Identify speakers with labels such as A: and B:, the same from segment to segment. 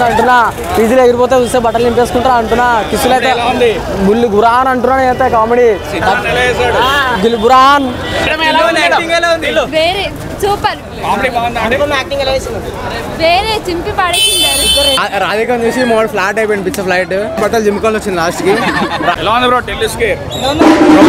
A: అంటున్నా ఈజీలో ఎగిరిపోతే చూస్తే బట్టలు నింపేసుకుంటారా అంటున్నా కిసులు అయితే గుల్లి గురాన్ అంటున్నా అయితే కామెడీ గిల్ గురాన్
B: సూపర్ వేరే చింపి పడేసింది
A: రాధికని చూసి మోడ్ ఫ్లాట్ అయిపోయింది పిచ్చ ఫ్లైట్ బట్టలు జిమ్ముకొని వచ్చింది లాస్ట్ కి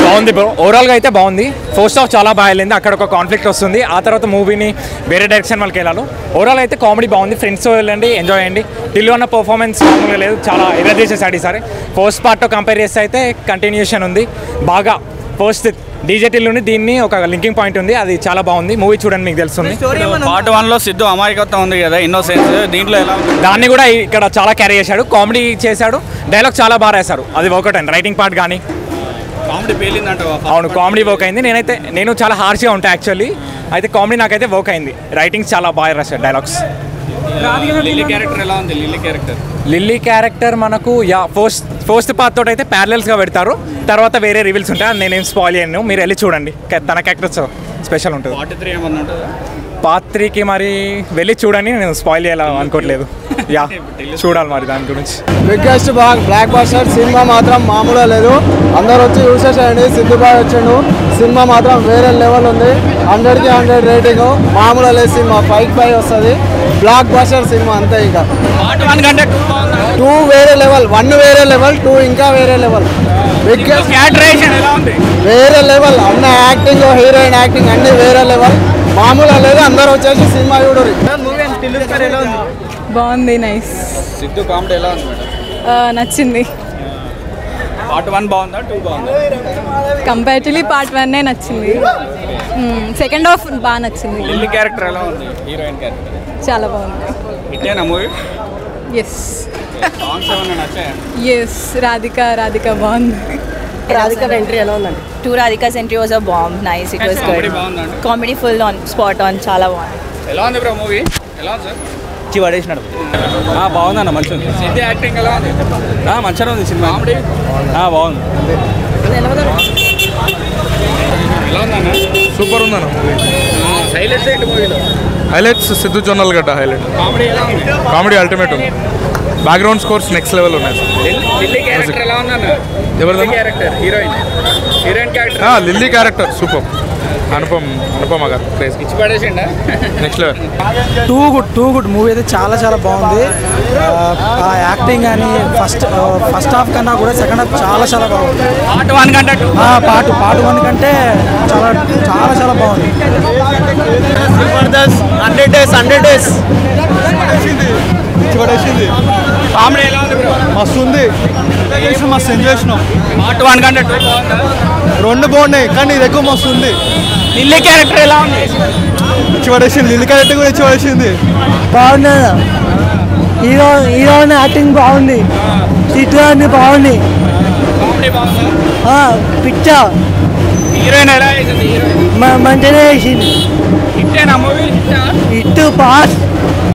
C: బాగుంది బ్రో ఓవరాల్ గా అయితే బాగుంది ఫస్ట్ హాఫ్ చాలా బాగా వెళ్ళింది అక్కడ ఒక కాన్ఫ్లిక్ట్ వస్తుంది ఆ తర్వాత మూవీని వేరే డైరెక్షన్ వాళ్ళకి వెళ్ళాలి ఓవరాల్ అయితే కామెడీ బాగుంది ఫ్రెండ్స్తో వెళ్ళండి ఎంజాయ్ చేయండి టిల్లు అన్న పర్ఫార్మెన్స్ మామూలుగా లేదు చాలా ఎర్రర్ చేసేసాడు ఈసారి ఫస్ట్ పార్ట్తో కంపేర్ చేస్తే అయితే కంటిన్యూషన్ ఉంది బాగా ఫస్ట్ డీజే టిల్లుని దీన్ని ఒక లింకింగ్ పాయింట్ ఉంది అది చాలా బాగుంది మూవీ చూడండి మీకు తెలుస్తుంది
D: పార్ట్ 1 లో సిద్ధు అమాయకత్వం ఉంది కదా ఇన్నోసెన్స్ దీంట్లో ఎలా
C: దాన్ని కూడా ఇక్కడ చాలా క్యారీ చేశాడు కామెడీ చేశాడు డైలాగ్ చాలా బాగా రాశారు అది వర్కౌట్ అయింది రైటింగ్ పార్ట్ కానీ
D: కామెడీ పేలిందంట
C: అవును కామెడీ వర్క్ అయింది నేను చాలా హార్ష్గా ఉంటాను యాక్చువల్లీ అయితే కామెడీ నాకైతే వర్క్ అయింది రైటింగ్ చాలా బాగా రాశాడు డైలాగ్స్
D: లిల్లీ క్యారెక్టర్ ఎలా ఉంది
C: లిల్లీ క్యారెక్టర్ మనకు ఫస్ట్ పార్ట్ తోటి అయితే ప్యారలల్స్గా పెడతారు తర్వాత వేరే రివీల్స్ ఉంటాయి అది నేనేం స్పాయిల్ చేయను మీరు వెళ్ళి చూడండి తన క్యారెక్టర్స్ స్పెషల్ ఉంటుంది పార్ట్ 3కి మరి వెళ్ళి చూడండి నేను స్పాయిల్ చేయాలని అనుకోవట్లేదు చూడాలి మరి దాని గురించి
A: బిగ్గెస్ట్ బ్లాక్ బస్టర్ సినిమా మాత్రం మామూలుగా లేదు అందరు వచ్చి చూసేసేయండి సిద్ధు బాయ్ వచ్చిండు సినిమా మాత్రం వేరే లెవెల్ ఉంది 100కి 100 రేటింగ్ మామూలుగా లేదు సినిమా 5/5 వస్తుంది బ్లాక్ బస్టర్ సినిమా అంతే ఇంకా 2 వేరే లెవెల్ 1 వేరే లెవెల్ 2 ఇంకా వేరే లెవెల్ బిగ్గెస్ట్ వేరే లెవెల్ అన్న యాక్టింగ్ హీరోయిన్ యాక్టింగ్ అన్ని వేరే లెవెల్ మామూలుగా లేదు అందరూ వచ్చేసి సినిమా చూడరు
E: బాగుంది నైస్
D: సిద్ధు కామెడీ ఎలా ఉంది
E: నచ్చింది
D: పార్ట్ 1 బాగుందా 2 బాగుందా
E: కంపారిటివ్లీ పార్ట్ 1 నచ్చింది సెకండ్ హాఫ్ బాగా నచ్చింది
D: లిల్లీ క్యారెక్టర్ ఎలా ఉంది హీరోయిన్ క్యారెక్టర్
E: చాలా బాగుంది
D: ఇట్టేనా మూవీ
E: ఎస్
D: సాంగ్స్ ఏమైనా నచ్చాయా
E: ఎస్ రాధిక బాగుంది
F: Radhika entry ఎలా ఉందండి 2 Radhika's entry was a bomb nice it was good comedy full on spot on చాలా బాగుంది
D: ఎలా ఉంది బ్రో మూవీ ఎలా ఉంది సార్
A: ఇచ్చి పడేసినాడు బాగుందన్న మంచిగా ఉంది
D: సిద్ధు యాక్టింగ్ ఎలా ఉంది
A: మంచిగా ఉంది సినిమా
D: కామెడీ
A: బాగుంది
D: ఎలా ఉందన్న
G: సూపర్ ఉందన్న
D: హైలైట్స్ ఏంటి మూవీలో
G: highlights Siddhu Jonnalagadda highlight
D: comedy ఎలా ఉంది
G: కామెడీ అల్టిమేట్ ఉంది బ్యాక్గ్రౌండ్ స్కోర్స్ నెక్స్ట్ లెవెల్ ఉన్నాయి
D: లిల్లీ క్యారెక్టర్ ఎలా ఉందన్న
G: ఎవరిదన్న
D: character heroine character
G: Lilly character super Anupama garu
D: ఇచ్చి పడేసిండా
G: next level
A: too good movie అయితే చాలా బాగుంది ఆ యాక్టింగ్ కానీ ఫస్ట్ హాఫ్ కన్నా కూడా సెకండ్ హాఫ్ చాలా బాగుంది
D: పార్ట్ 1 కంటే
A: పార్ట్ 1 కంటే చాలా బాగుంది 100 days
D: కామెడీ ఎలా ఉంది బ్రో
A: మస్తు ఉంది మస్తు ఎంజాయ్ చేసినాం
D: పార్ట్ 1 కంటే 2 బాగుందా
A: 2 బాగున్నాయి కానీ ఇది ఎక్కువ మస్తు ఉంది
D: లిల్లీ క్యారెక్టర్ ఎలా ఉంది
A: ఇచ్చి పడేసింది లిల్లీ క్యారెక్టర్ కూడా ఇచ్చి పడేసింది
H: బాగుంది హీరో యాక్టింగ్ బాగుంది సీట్లు అన్ని బాగుంది
D: కామెడీ బాగుందా
H: పిక్చర్
D: హీరోయిన్ ఎలా చేసింది
H: మంచిగా వేసింది
D: ఇట్టేనా మూవీ
H: ఇటు పాస్